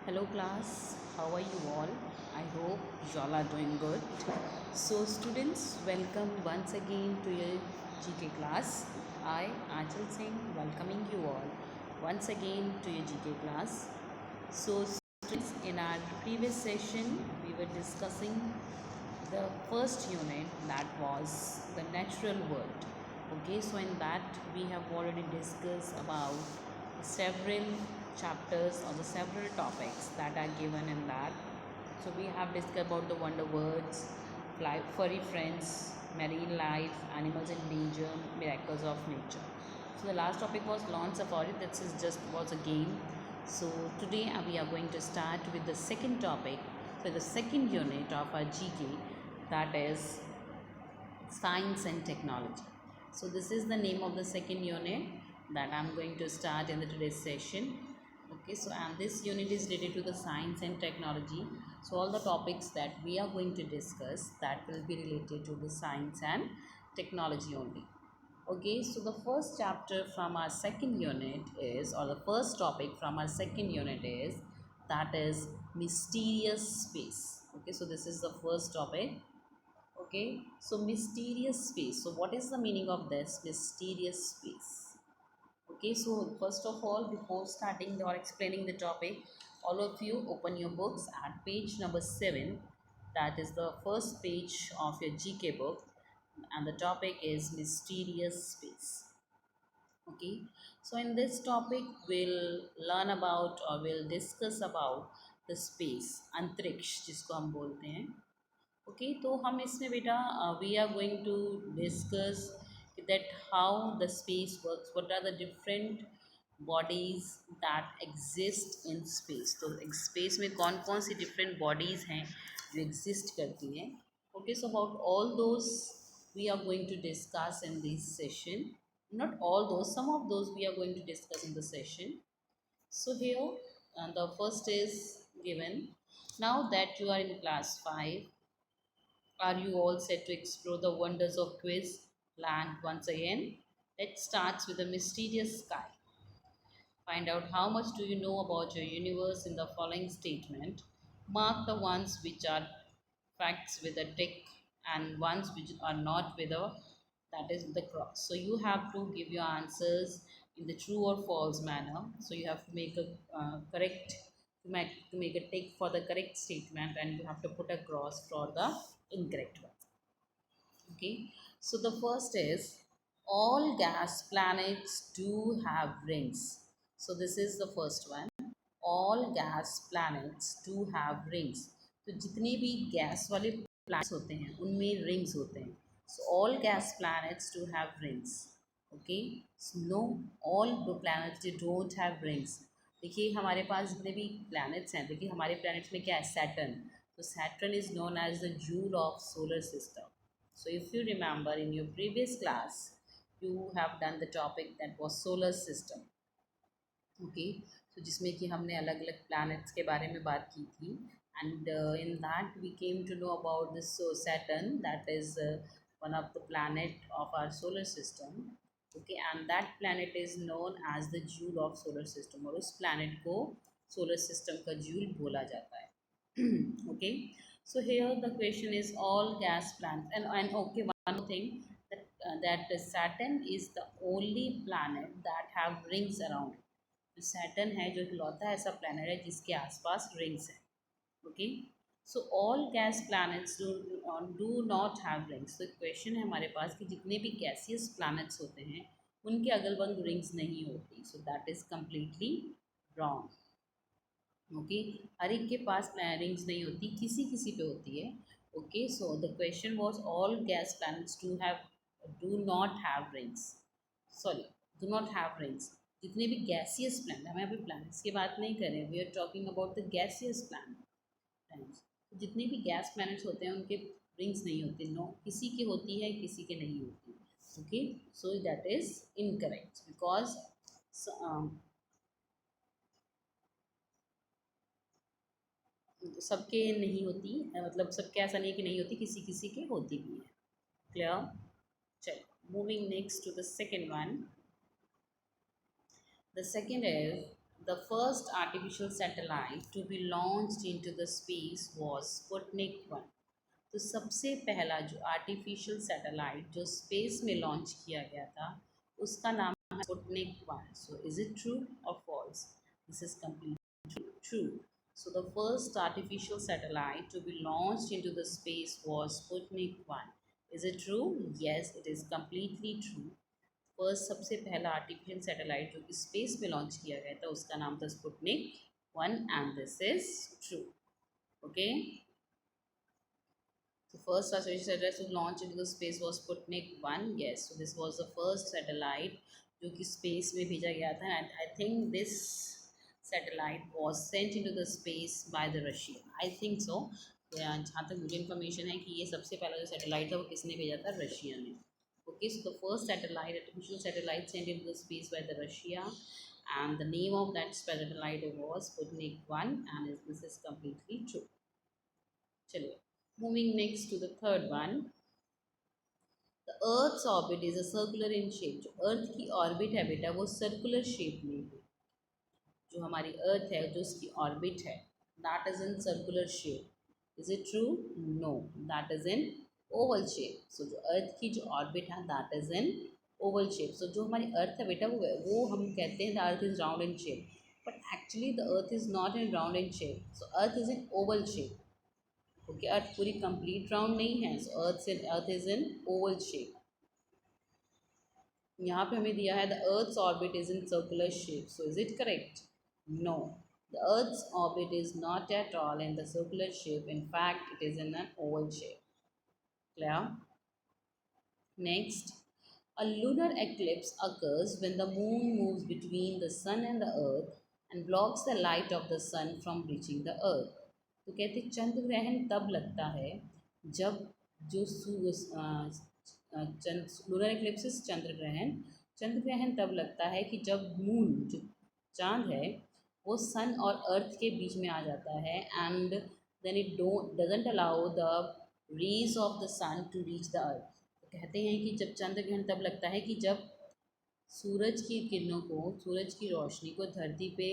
Hello class, how are you all? I hope you all are doing good. So students, welcome once again to your GK class. I, Achal Singh, welcoming you all once again to your GK class. So students, in our previous session, we were discussing the first unit, that was the natural world. Okay, so in that we have already discussed about several chapters or the several topics that are given in that. So we have discussed about the wonder words, furry friends, marine life, animals in danger, miracles of nature. So the last topic was lawn safari. This is just was a game. So today we are going to start with the second topic. So the second unit of our GK, that is science and technology. So this is the name of the second unit that I'm going to start in the today's session. Okay, so and this unit is related to the science and technology. So all the topics that we are going to discuss, that will be related to the science and technology only. Okay, so the first chapter from our second unit is, or the first topic from our second unit is, that is mysterious space. Okay, so this is the first topic. Okay, so mysterious space. So what is the meaning of this mysterious space? Okay, so first of all, before starting or explaining the topic, all of you open your books at page number 7. That is the first page of your GK book, and the topic is mysterious space. Okay, so in this topic we'll learn about or we'll discuss about the space, अंतरिक्ष जिसको हम बोलते हैं. Okay, तो हम इसमें बेटा we are going to discuss that how the space works, what are the different bodies that exist in space. तो space में कौन कौन सी different bodies हैं जो exist करती हैं. Okay, so about all those we are going to discuss in this session. Not all those, some of those we are going to discuss in the session. So here the first is given. Now that you are in class 5, are you all set to explore the wonders of quiz land once again? Let's start with the mysterious sky. Find out how much do you know about your universe in the following statement. Mark the ones which are facts with a tick and ones which are not with a, that is with a cross. So you have to give your answers in the true or false manner. So you have to make a correct to make a tick for the correct statement, and you have to put a cross for the incorrect one. Okay, so the first is all gas planets do have rings. So this is the first one. All gas planets do have rings. तो जितने भी gas वाले planets होते हैं उनमें rings होते हैं. So all gas planets do have rings. Okay, so no, all the planets they don't have rings. देखिए हमारे पास जितने भी planets हैं, देखिए हमारे planets में क्या है, Saturn. So Saturn is known as the jewel of solar system. So if you remember in your previous class, you have done the topic that was solar system. Okay, so जिसमें कि हमने अलग अलग planets के बारे में बात की थी, and in that we came to know about this Saturn, that is one of the planet of our solar system. Okay, and that planet is known as the jewel of solar system, और उस planet को solar system का jewel बोला जाता है. Okay, so here the question is all gas planets, and okay, one more thing, that that Saturn is the only planet that have rings around it. तो Saturn है जो इकलौता ऐसा planet है जिसके आसपास rings है. Okay, so all gas planets do not have rings. तो क्वेश्चन है हमारे पास कि जितने भी gaseous planets होते हैं उनके अगल बगल rings नहीं होती. So that is completely wrong. Okay, हर एक के पास रिंग्स नहीं होती, किसी किसी पे होती है. Okay, so the question was all gas planets do not have rings. Sorry, do not have rings. जितने भी गैसियस प्लैनेट, हम यहाँ पे प्लैनेट्स की बात नहीं कर रहे, we are talking about the gaseous planets. जितने भी गैस प्लैनेट्स होते हैं उनके रिंग्स नहीं होते. नो, किसी की होती है, किसी के नहीं होती. Okay, so that is incorrect because सबके नहीं होती, मतलब सबके ऐसा नहीं है कि नहीं होती, किसी किसी के होती भी है. क्लियर. चलो, moving next to the second one. The second is The first artificial satellite to be launched into the space was Sputnik 1. तो सबसे पहला जो आर्टिफिशियल सैटेलाइट जो स्पेस में लॉन्च किया गया था उसका नाम है Sputnik 1. So is it true और false? This is completely true. So the first artificial satellite to be launched into the space was Sputnik 1. Is it true? Yes, it is completely true. First सबसे पहला artificial satellite जो कि space में launch किया गया था उसका नाम था Sputnik 1 and this is true. Okay, so first artificial satellite to launch into the space was Sputnik 1. Yes, so this was the first satellite जो कि स्पेस में भेजा गया था and I think this satellite was sent into the space by the Russia. I think so. जहाँ तक मुझे information है कि ये सबसे पहला जो सैटेलाइट था वो किसने भेजा था? रशिया ने. Okay, so the first satellite, artificial satellite sent into the space by the Russia, and the name of that satellite was Sputnik 1, and this is completely true. चलिए, moving next to the third one. The Earth's orbit is a circular in shape. जो Earth की orbit है बेटा वो circular shape में है. जो हमारी Earth है जो उसकी orbit है that is in circular shape. Is it true? No, that is in oval shape. So जो अर्थ की जो ऑर्बिट है that is in oval shape. So जो हमारी अर्थ है बेटा वो हम कहते हैं the earth is round in shape, but actually the earth is not in round in shape. So earth is in oval shape. Okay, earth पूरी complete round नहीं है. So earth is in oval shape. यहाँ पे हमें दिया है the earth's orbit is in circular shape. So is it correct? No, the earth's orbit is not at all in the circular shape. In fact it is in an oval shape. Clear? Next, a lunar eclipse occurs when the moon moves between the sun and the earth and blocks the light of the sun from reaching the earth. तो कहते चंद्र ग्रहण तब लगता है जब जो lunar eclipses चंद्र ग्रहण तब लगता है कि जब मून जो चांद है वो सन और अर्थ के बीच में आ जाता है and then it doesn't allow the rays of the sun to reach the earth. तो कहते हैं कि जब चंद्र ग्रहण तब लगता है कि जब सूरज की किरणों को, सूरज की रोशनी को धरती पे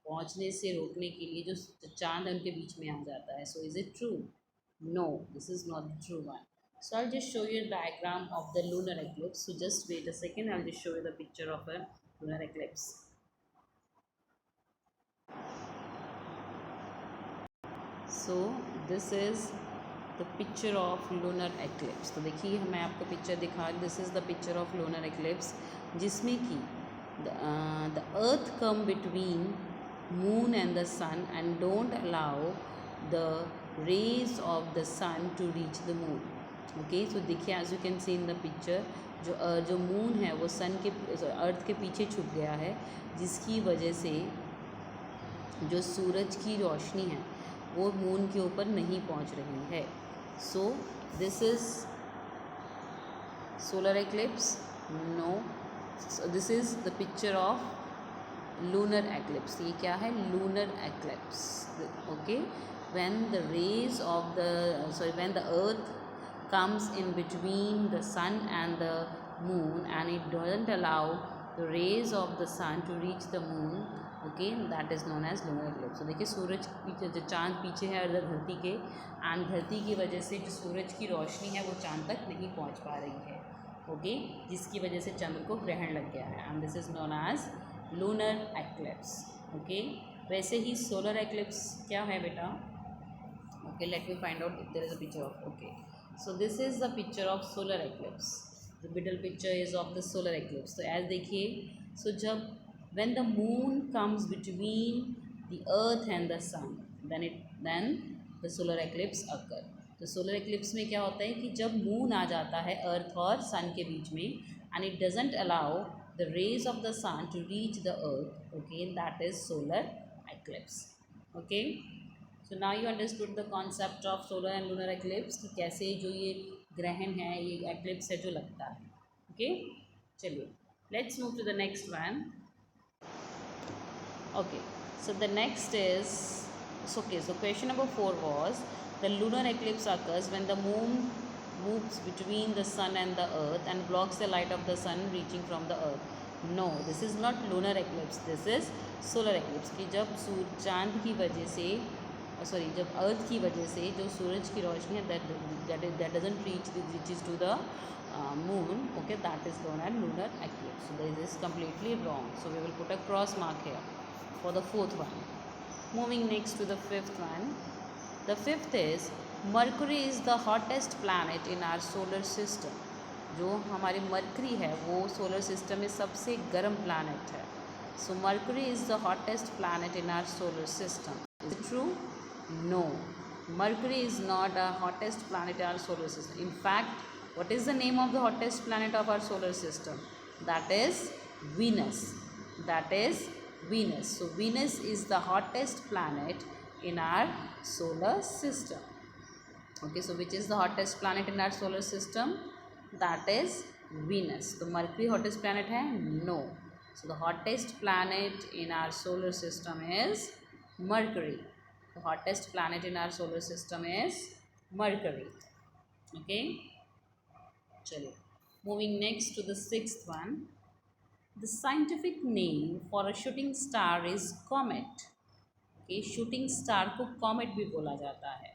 पहुंचने से रोकने के लिए जो चांद उनके बीच में आ जाता है. So is it true? No, this is not the true one. So I'll just show you a diagram of the lunar eclipse. So just wait a second, I'll just show you the picture of a lunar eclipse. So this is the picture of lunar eclipse. तो देखिए मैं आपको picture दिखा, this is the picture of lunar eclipse जिसमें कि the earth come between moon and the sun and don't allow the rays of the sun to reach the moon. Okay, so देखिए as you can see in the picture जो moon है वो सन के अर्थ के पीछे छुप गया है जिसकी वजह से जो सूरज की रोशनी है वो मून के ऊपर नहीं पहुंच रही है. So this is solar eclipse? No. So this is the picture of lunar eclipse. ये क्या है? Lunar eclipse. Okay, when the rays of when the earth comes in between the sun and the moon and it doesn't allow the rays of the sun to reach the moon. Okay, that is known as lunar eclipse. तो देखिए सूरज पीछे, जो चांद पीछे है धरती के and धरती की वजह से जो सूरज की रोशनी है वो चांद तक नहीं पहुंच पा रही है. ओके, जिसकी वजह से चंद्र को ग्रहण लग गया है and this is known as lunar eclipse. Okay, वैसे ही सोलर एक्लिप्स क्या है बेटा? Okay, let me find out if there is a picture of. Okay, so this is the picture of solar eclipse. The middle picture is of the solar eclipse. तो as देखिए, so जब when the moon comes between the earth and the sun then the solar eclipse occur. तो solar eclipse में क्या होता है कि जब मून आ जाता है अर्थ और सन के बीच में and it doesn't allow the rays of the sun to reach the earth. Okay, that is solar eclipse. Okay, so now you understood the concept of solar and lunar eclipse कि कैसे जो ये ग्रहण है, ये एक्लिप्स है जो लगता है. ओके, चलिए let's move to the next one. Okay, so the next is, so question number 4 was the lunar eclipse occurs when the moon moves between the sun and the earth and blocks the light of the sun reaching from the earth. No, this is not lunar eclipse, this is solar eclipse. कि जब चांद की वजह से sorry जब अर्थ की वजह से जो सूरज की रोशनी है that doesn't reaches to the moon, okay, that is known as lunar eclipse. So this is completely wrong, so we will put a cross mark here for the fourth one. Moving next to the fifth one. The fifth is Mercury is the hottest planet in our solar system. जो हमारी mercury है वो solar system में सबसे गर्म planet है. So Mercury is the hottest planet in our solar system. Is it true? No, Mercury is not a hottest planet in our solar system. In fact, what is the name of the hottest planet of our solar system? That is Venus. That is Venus. So Venus is the hottest planet in our solar system. Okay, so which is the hottest planet in our solar system? That is Venus. So Mercury hottest planet hai? No. So the hottest planet in our solar system is Mercury. The hottest planet in our solar system is Mercury. Okay, chalo. Moving next to the sixth one. The scientific name for a shooting star is comet. Okay, shooting star को comet भी बोला जाता है.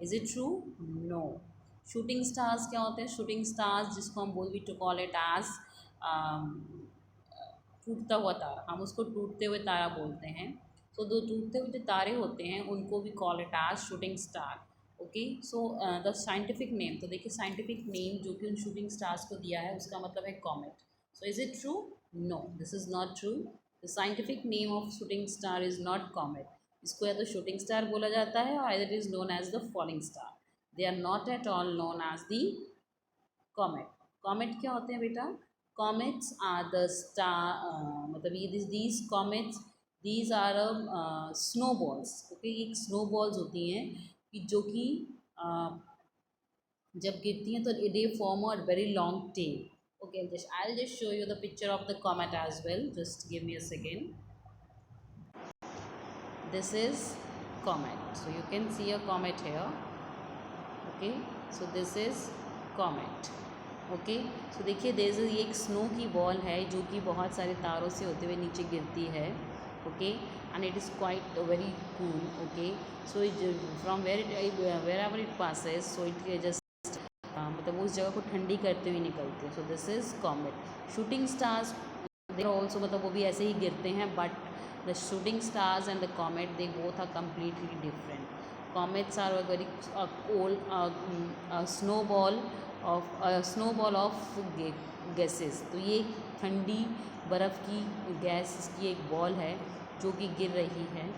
Is it true? No. Shooting stars क्या होते हैं? Shooting stars जिसको हम बोल टू कॉल इट एज टूटता हुआ तारा, हम उसको टूटते हुए तारा बोलते हैं. तो दो टूटते हुए जो तारे होते हैं उनको भी call it as shooting star. Okay, so the scientific name, तो देखिए साइंटिफिक नेम जो कि उन शूटिंग स्टार्स को दिया है उसका मतलब है comet. So is it true? No, this is not true. The scientific name of shooting star is not comet. इसको या तो शूटिंग स्टार बोला जाता है और it is known as the falling star. They are not at all known as the comet. Comet क्या होते हैं बेटा? कॉमेट्स आर द स्टार, मतलब ये these comets these are snowballs. Okay, एक स्नोबॉल्स होती हैं कि जो कि जब गिरती हैं तो they form a very long tail. Okay, I'll just show you the picture of the comet as well. Just give me a second. This is comet. So you can see a comet here. Okay, so this is comet. Okay, so देखिए ये एक snow की ball है जो कि बहुत सारे तारों से होते हुए नीचे गिरती है. Okay, and it is quite very cool. Okay, so from where ever it passes, so it just मतलब उस जगह को ठंडी करते हुए निकलते हैं. So this is comet. Shooting stars they also, मतलब वो भी ऐसे ही गिरते हैं, but the shooting stars and the comet they both are completely different. Comets are a very old snowball of gases. तो ये ठंडी बर्फ़ की गैस की एक बॉल है जो कि गिर रही है.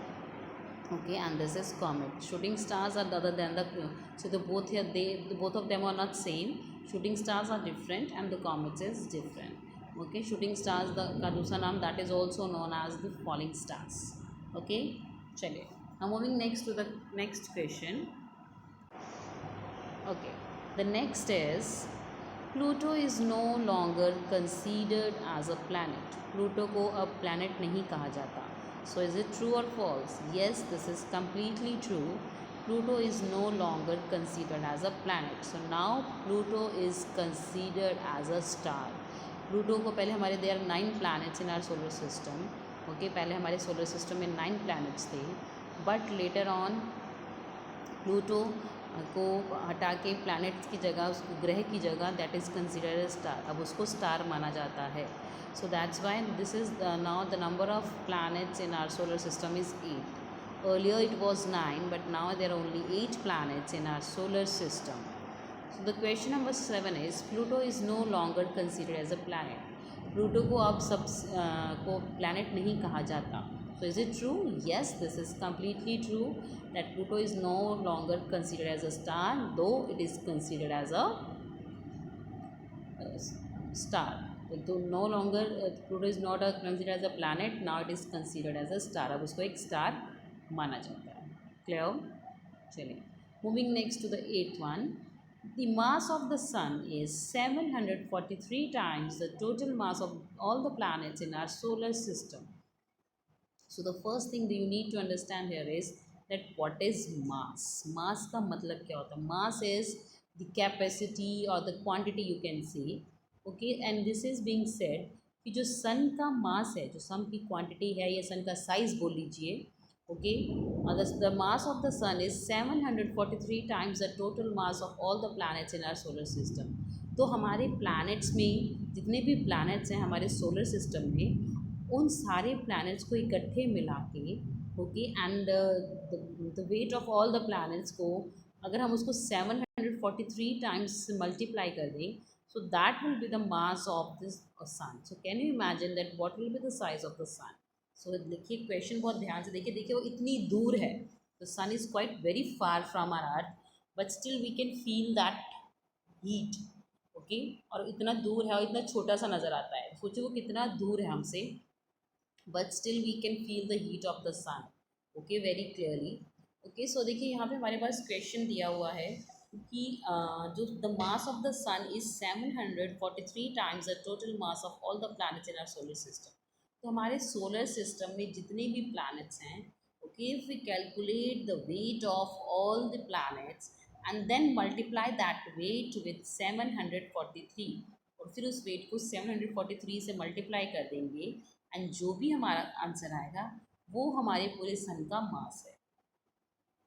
Okay, and this is comet. Shooting stars are other than the, so the both of them are not same. Shooting stars are different and the comets is different. Okay, shooting stars का दूसरा नाम that is also known as the falling stars. Okay, चलिए, now moving next to the next question. Okay, the next is Pluto is no longer considered as a planet. Pluto को अब planet नहीं कहा जाता. So is it true or false? Yes, this is completely true. Pluto is no longer considered as a planet. So now Pluto is considered as a star. Pluto को पहले हमारे there are 9 planets in our solar system. Okay, पहले हमारे solar system में 9 planets थे, but later on Pluto को हटा के प्लैनेट्स की जगह, उसको ग्रह की जगह, दैट इज़ कंसिडर्ड स्टार. अब उसको स्टार माना जाता है. So that's why this is now the number of planets in our solar system is 8. Earlier it was 9, but now there are only 8 planets in our solar system. So the question number 7 is Pluto is no longer considered as a planet. Pluto को अब को planet नहीं कहा जाता. So is it true? Yes, this is completely true that Pluto is no longer considered as a star, though it is considered as a star. तो no longer Pluto is not considered as a planet, now it is considered as a star. अब उसको एक star माना जाता है. Clear? चलिए, moving next to the 8th one. The mass of the sun is 743 times the total mass of all the planets in our solar system. So the first thing that you need to understand here is that what is mass. Mass का मतलब क्या होता है? Mass is the capacity or the quantity, you can say. Okay, and this is being said कि जो सन का mass है, जो सन की क्वांटिटी है या सन का साइज़ बोल लीजिए, okay, the mass of the sun is 743 times the total mass of all the planets in our solar system. तो हमारे प्लैनेट्स में जितने भी प्लैनेट्स हैं हमारे सोलर सिस्टम में, उन सारे प्लैनेट्स को इकट्ठे मिला के, okay, and the weight of all the planets को अगर हम उसको 743 टाइम्स मल्टीप्लाई कर दें, so that will be the mass of this sun. So can you imagine that what will be the size of the sun? So देखिए question बहुत ध्यान से देखिए, देखिए वो इतनी दूर है, the sun is quite very far from our earth, but still we can feel that heat, okay, और इतना दूर है और इतना छोटा सा नज़र आता है, सोचिए वो कितना दूर है हमसे, but still we can feel the heat of the sun, okay, very clearly, okay. So देखिए यहाँ पे हमारे पास क्वेश्चन दिया हुआ है कि जो the mass of the sun is 743 times the total mass of all the planets in our solar system. तो हमारे सोलर सिस्टम में जितने भी प्लैनेट्स हैं, okay, if we calculate the weight of all the planets and then multiply that weight with 743, और फिर उस wait को 743 से मल्टीप्लाई कर देंगे, एंड जो भी हमारा आंसर आएगा वो हमारे पूरे सन का मास है।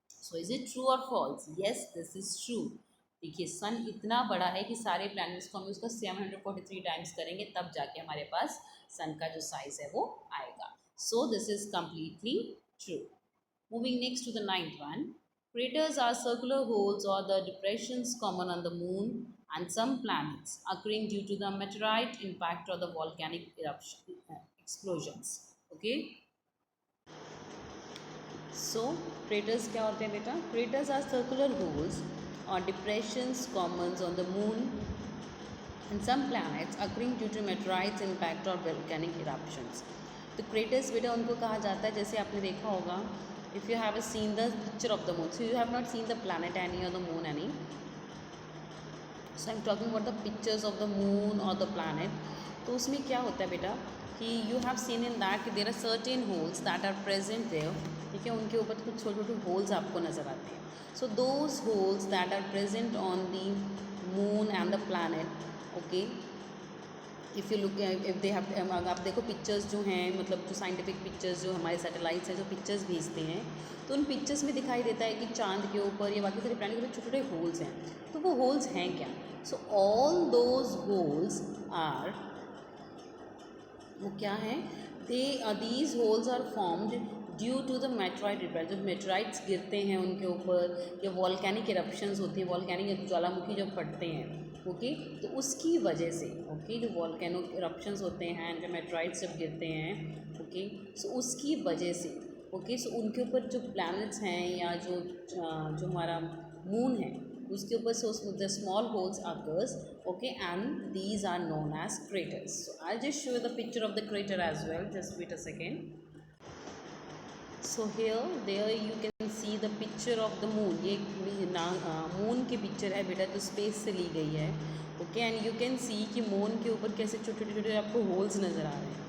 सो इज़ इट ट्रू और false? Yes, this is true. देखिए सन इतना बड़ा है कि सारे प्लैनेट्स को हम उसका 743 टाइम्स करेंगे तब जाके हमारे पास सन का जो साइज़ है वो आएगा। So this is completely true. Moving next to the 9th one, craters are circular holes or the depressions common on the moon and some planets occurring due to the meteorite impact or the volcanic eruption explosions, okay. So craters क्या होते हैं बेटा? Craters are circular holes और depressions commons on the moon and some planets occurring due to meteorites impact और volcanic eruptions. तो craters बेटा उनको कहा जाता है, जैसे आपने देखा होगा, if you have seen the picture of the moon, so you have not seen the planet any और the moon any, so I am talking about the pictures of the moon और द प्लैनेट। तो उसमें क्या होता है बेटा कि you have seen in that there are certain holes that are present there, ठीक है, उनके ऊपर कुछ छोटे छोटे होल्स आपको नज़र आते हैं। So those holes that are present on the moon and the planet, okay, if you look, if they have, आप देखो पिक्चर्स जो हैं, मतलब जो साइंटिफिक पिक्चर्स जो हमारे सैटेलाइट्स हैं जो पिक्चर्स भेजते हैं, तो उन पिक्चर्स में दिखाई देता है कि चांद के ऊपर या बाकी सारे प्लैनेट के ऊपर छोटे छोटे होल्स हैं। तो वो होल्स हैं क्या? So all those holes are, वो क्या है? These holes are formed due to the meteorite impact. जब मेटेराइट्स गिरते हैं उनके ऊपर या वॉल्केनिक इरप्शंस होती हैं, वॉल्केनिक ज्वालामुखी जब फटते हैं, ओके, तो उसकी वजह से, ओके, जो वॉल्केनो इरप्शंस होते हैं, जो मेटेराइट्स जब गिरते हैं, ओके, सो उसकी वजह से, ओके, सो उनके ऊपर जो प्लैनेट्स हैं या जो हमारा मून है उसके ऊपर से the small holes occurs, okay, and these are known as craters. So I'll just show you the picture of the crater as well, just wait a second. So here there you can see the picture of the moon. ये moon की picture है बेटा, जो space से ली गई है, okay, and you can सी कि moon के ऊपर कैसे छोटे छोटे आपको होल्स नज़र आ रहे हैं।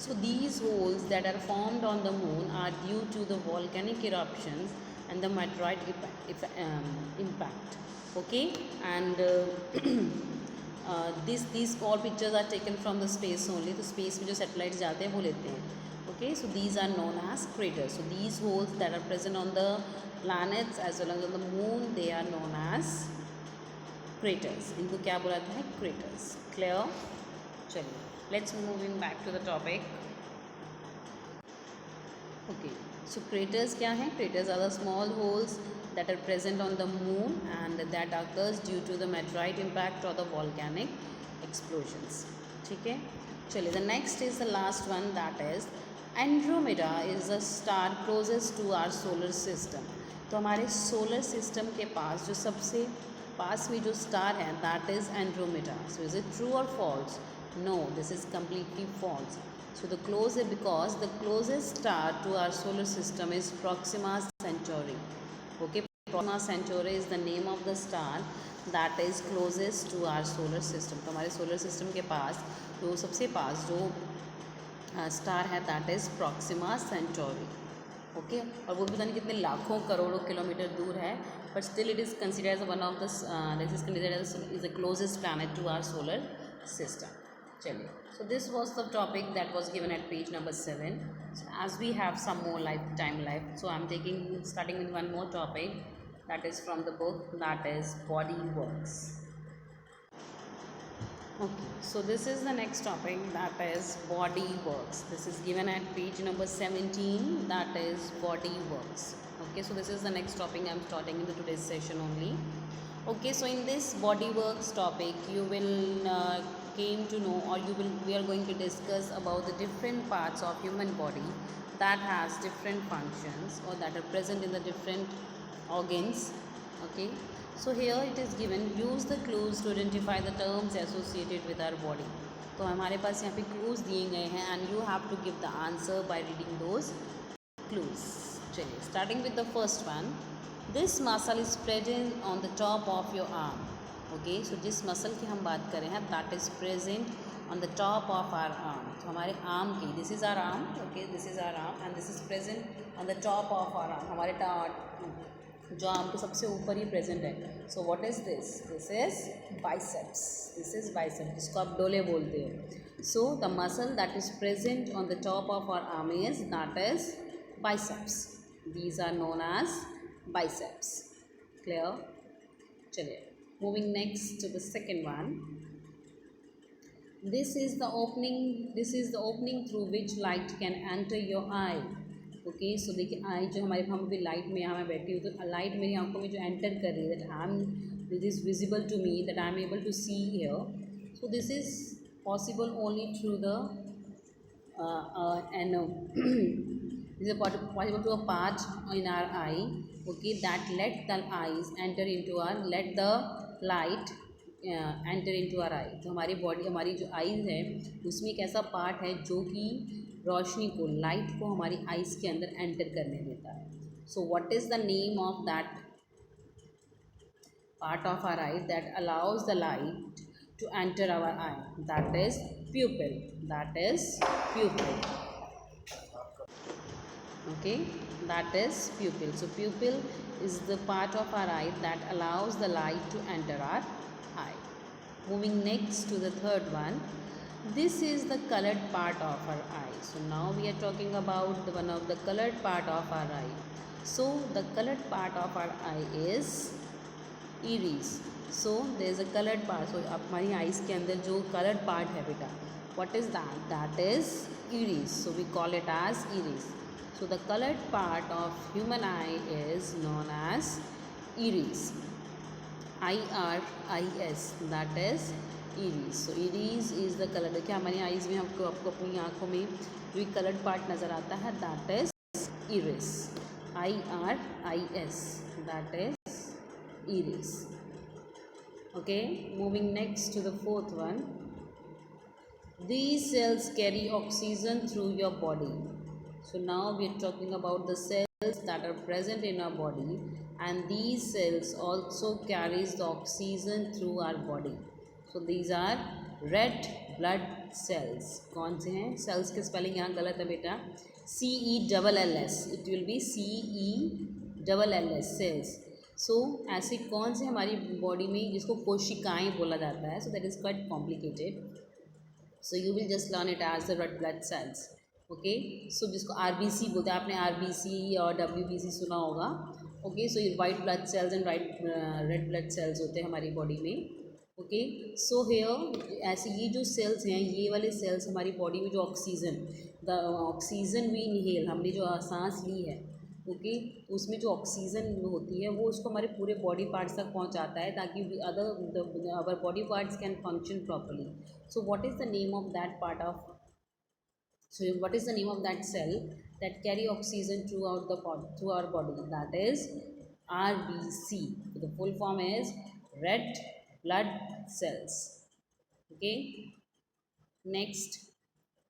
So these holes that are formed on the moon are due to the volcanic eruptions and the meteorite impact, okay, and these all pictures are taken from the space only. तो space में जो satellites जाते हैं वो लेते हैं, okay. So these are known as craters. So these holes that are present on the planets as well as on the moon, they are known as craters. इनको क्या बोला जाता है? craters. Clear? चलिए, let's moving back to the topic. Okay, so craters क्या हैं? Craters are the small holes that are present on the moon and that occurs due to the meteorite impact or the volcanic explosions, ठीक है। चलिए, the next is the last one, that is Andromeda is the star closest to our solar system. तो हमारे solar system के पास जो सबसे पास में जो स्टार है, that is Andromeda. So is it true or false? No, this is completely false. So the closest, because the closest star to our solar system is Proxima Centauri. Okay, Proxima Centauri is the name of the star that is closest to our solar system. तो हमारे solar system के पास जो सबसे पास जो star है, that is Proxima Centauri. Okay, और वो भी पता नहीं कितने लाखों करोड़ों किलोमीटर दूर है, but still it is considered as one of the, this is considered as the closest planet to our solar system. चलिए, so this was the topic that was given at page number 7. So as we have some more time left, so I'm starting with one more topic that is from the book, that is body works. Okay, so this is the next topic, that is body works. This is given at page number 17, that is body works. Okay, so this is the next topic I'm starting in the today's session only. Okay, so in this body works topic, you will came to know, or we are going to discuss about the different parts of human body that has different functions or that are present in the different organs. Okay, so here it is given, use the clues to identify the terms associated with our body. तो हमारे पास यहाँ पे clues दिए गए हैं and you have to give the answer by reading those clues. चलिए, starting with the first one, this muscle is present on the top of your arm. Okay, so जिस muscle की हम बात कर रहे हैं that is present on the top of our arm. तो हमारे arm की, this is our arm, okay, this is our arm and this is present on the top of our arm. हमारे जो आर्म के सबसे ऊपर ही प्रेजेंट है. So what is this? This is biceps. This is biceps, जिसको आप डोले बोलते हो. So the muscle that is present on the top of our arm is that is biceps. These are known as biceps. Clear? चलिए, moving next to the second one. This is the opening through which light can enter your eye. Okay, so देखिए, I जो हमारे, हम अभी light में यहाँ मैं बैठी हूँ तो लाइट मेरी आंखों में जो एंटर कर रही है, that I am, this is visible to me, that I am able to see here. So this is possible only through the this is possible to a part in our eye, okay, that let the eyes enter into our, let the light enter into our eye. तो हमारी body, हमारी जो eyes है उसमें एक ऐसा part है जो कि रोशनी को, लाइट को हमारी आइज़ के अंदर एंटर करने देता है. So what is the name of that part of our eye that allows the light to enter our eye? That is pupil. That is pupil. Okay, that is pupil. So pupil is the part of our eye that allows the light to enter our eye. Moving next to the third one, this is the colored part of our eye. So now we are talking about one of the colored part of our eye. So the colored part of our eye is iris. So there is a colored part. So हमारी eyes के अंदर जो colored part है बेटा, what is that? That is iris. So we call it as iris. So the colored part of human eye is known as iris. IRIS, that is iris. So iris is the color. देखिए हमारी eyes में आपको अपनी आँखों में जो colored part नज़र आता है, that is iris. IRIS, that is iris. Okay, moving next to the fourth one. These cells carry oxygen through your body. So now we are talking about the cells that are present in our body, and these cells also carries the oxygen through our body. So these are red blood cells. कौन से हैं? cells के spelling यहाँ गलत है बेटा, CELLS, it will be CELLS, cells. So ऐसे कौन से हमारी बॉडी में जिसको कोशिकाएं बोला जाता है? So that is quite complicated. So you will just learn it as the red blood cells. Okay, so जिसको RBC बोलते हैं, आपने RBC और WBC सुना होगा. ओके, सो ये white blood sales and red blood cells होते हैं हमारी बॉडी में. ओके, सो हेयर ऐसे ये जो सेल्स हैं, ये वाले सेल्स हमारी बॉडी में जो ऑक्सीजन वी इनहेल, हमने जो सांस ली है, ओके, उसमें जो ऑक्सीजन होती है वो उसको हमारे पूरे बॉडी पार्ट्स तक पहुंचाता है ताकि our body parts can function properly. So what is the name of that part of, so what is the name of that cell that carry oxygen through our body? That is RBC. So the full form is red blood cells. Okay, next,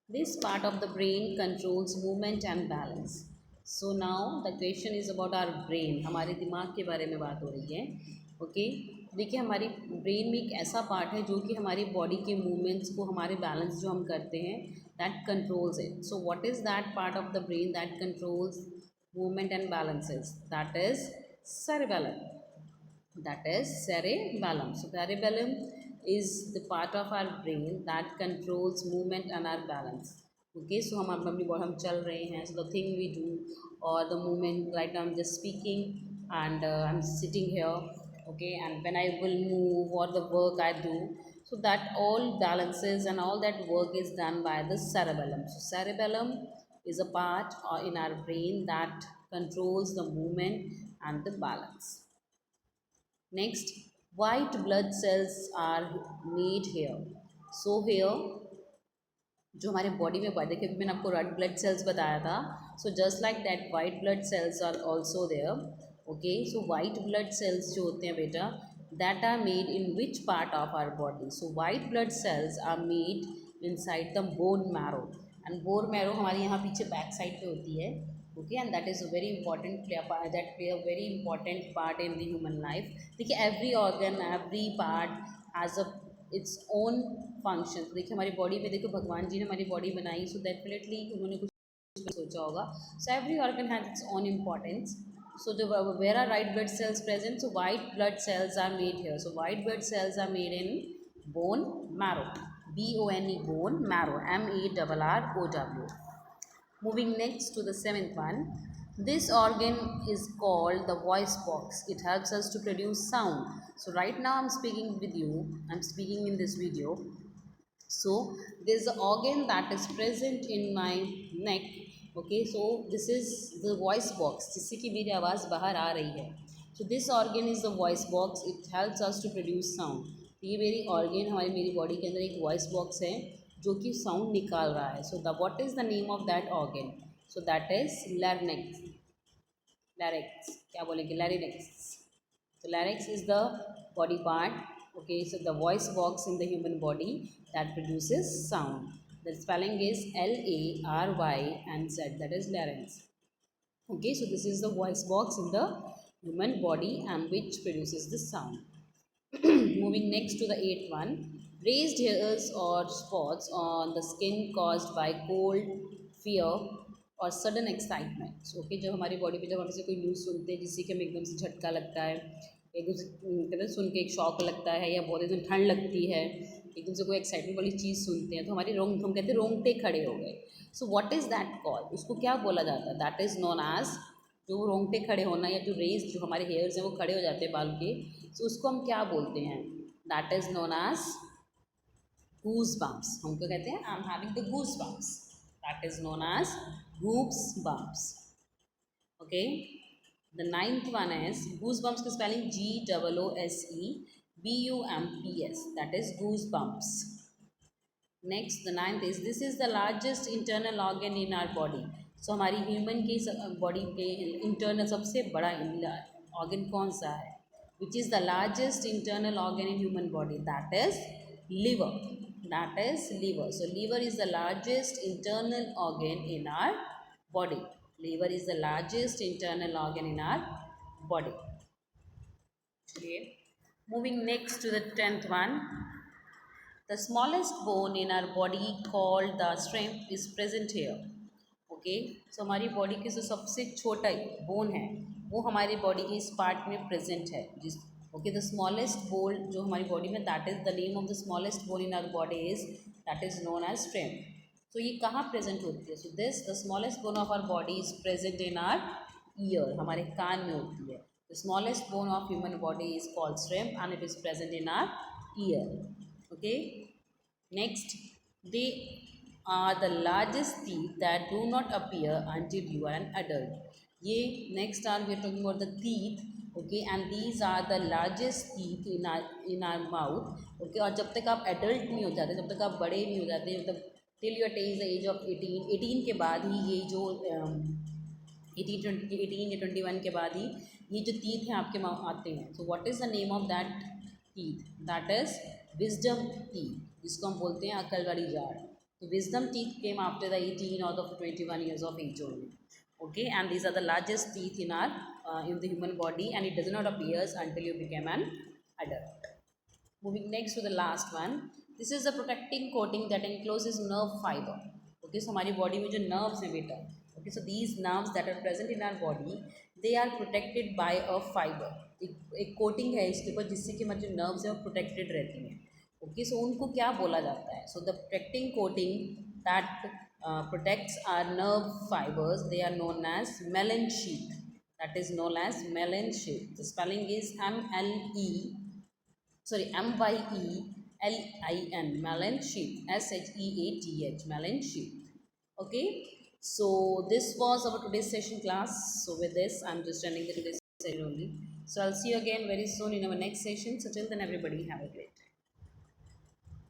this part of the brain controls movement and balance. So now the question is about our brain. हमारे दिमाग के बारे में बात हो रही है. Okay, देखिए हमारी ब्रेन में एक ऐसा पार्ट है जो कि हमारी बॉडी के मूवमेंट्स को, हमारे बैलेंस जो हम करते हैं, that controls it. So what is that part of the brain that controls movement and balances? That is cerebellum. That is cerebellum. So cerebellum is the part of our brain that controls movement and our balance. Okay, so हम चल रहे हैं, so the thing we do or the movement, right now I'm just speaking and I'm sitting here, okay, and when I will move or the work I do, so that all balances and all that work is done by the cerebellum. So cerebellum is a part in our brain that controls the movement and the balance. Next, white blood cells are made here. So here जो हमारे body में हुआ, देखिए मैंने आपको red blood cells बताया था, so just like that white blood cells are also there. Okay, so white blood cells जो होते हैं बेटा, that are made in which part of our body. So white blood cells are made in side the bone marrow, and bone marrow हमारे यहाँ पीछे back side पे होती है. Okay, and that is a very important that play a very important part in the human life. देखिए every organ every part has a its own function. देखिए हमारी body में, देखो भगवान जी ने हमारी बॉडी बनाई, सो डेफिनेटली उन्होंने कुछ सोचा होगा. So every organ has its own importance. So जो where are white blood cells present, so white blood cells are made here. So white blood cells are made in bone marrow, BONE, bone marrow, MARROW. Moving next to the seventh one, this organ is called the voice box. It helps us to produce sound. So right now I'm speaking with you, I'm speaking in this video. So there's an organ that is present in my neck. Okay, so this is the voice box, जिससे कि मेरी आवाज़ बाहर आ रही है. So this organ is the voice box. It helps us to produce sound. तो ये मेरी organ हमारी मेरी बॉडी के अंदर एक voice box है जो कि साउंड निकाल रहा है. So the what is the name of that organ? So that is larynx. Larynx क्या बोलेंगे? Larynx. So larynx is the body part. Okay, so the voice box in the human body that produces sound. The spelling is LARYNZ. That is larynx. Okay, so this is the voice box in the human body and which produces the sound. Moving next to the eighth one, raised hairs or spots on the skin caused by cold, fear और sudden excitement. Okay, जब हमारी body पे जब हमसे कोई news सुनते हैं जिससे कि हमें एकदम से झटका लगता है, एकदम से कहते हैं सुन के एक शॉक लगता है, या बहुत एकदम ठंड लगती है, एकदम से कोई एक्साइटमेंट वाली चीज़ सुनते हैं तो हमारी हम कहते हैं रोंगटे खड़े हो गए. सो व्हाट इज़ दैट कॉल? उसको क्या बोला जाता है? दैट इज़ नोन एज, जो रोंगटे खड़े होना या जो रेज जो हमारे हेयर्स हैं वो खड़े हो जाते हैं बाल के, सो उसको हम क्या बोलते हैं? That is known as goose bumps. हम क्या कहते हैं? I am having the goose bumps. That is known as goose bumps. Okay, the ninth one is goose bumps की spelling GOOSEBUMPS. That is goose bumps. Next, the ninth is this is the largest internal organ in our body. So हमारी human की body के internal सबसे बड़ा organ कौन सा है? Which is the largest internal organ in human body? That is liver. That is liver. So liver is the largest internal organ in our body. Liver is the largest internal organ in our body. Okay. Moving next to the 10th one, the smallest bone in our body called the sternum is present here. Okay, so हमारी body की जो सबसे छोटा bone है वो हमारी body के इस पार्ट में प्रेजेंट है. जिस ओके, द स्मॉलेस्ट बोन जो हमारी बॉडी में, that is the name of the smallest bone in our body is that is known as stapes. तो ये कहाँ प्रेजेंट होती है? So this the smallest bone of our body is present in our ear. हमारे कान में होती है. The smallest bone of human body is called stapes and it is present in our ear. Okay, next, they are the largest teeth that do not appear until you are an adult. ये next are we are talking about the teeth. Okay, and these are the largest teeth in our mouth. Okay, और जब तक आप adult नहीं हो जाते, जब तक आप बड़े नहीं हो जाते, मतलब till you attain the age of 18, 18 के बाद ही ये जो 18 या 21 के बाद ही ये जो teeth हैं आपके आते हैं. So what is the name of that teeth? That is wisdom teeth, जिसको हम बोलते हैं अकल वाली जाड़. So wisdom teeth came after the 18 or the 21 years of age only. Okay, and these are the largest teeth in our in the human body, and it does not appear until you become an adult. Moving next to the last one, this is the protecting coating that encloses nerve fiber. Okay, so हमारी body में जो nerves हैं बेटा, okay, so these nerves that are present in our body, they are protected by a fiber. एक coating है इसके ऊपर जिससे कि हमारी जो nerves हैं वो protected रहती हैं. ओके, सो उनको क्या बोला जाता है? So the protecting coating that protects our nerve fibers, they are known as myelin sheath. That is known as myelin sheath. The spelling is M-L-E, sorry, M-Y-E-L-I-N, myelin sheath, S-H-E-A-T-H, myelin sheath. Okay, so this was our today's session class. So with this, I'm just ending the today's session only. So I'll see you again very soon in our next session. So till then, everybody have a great day.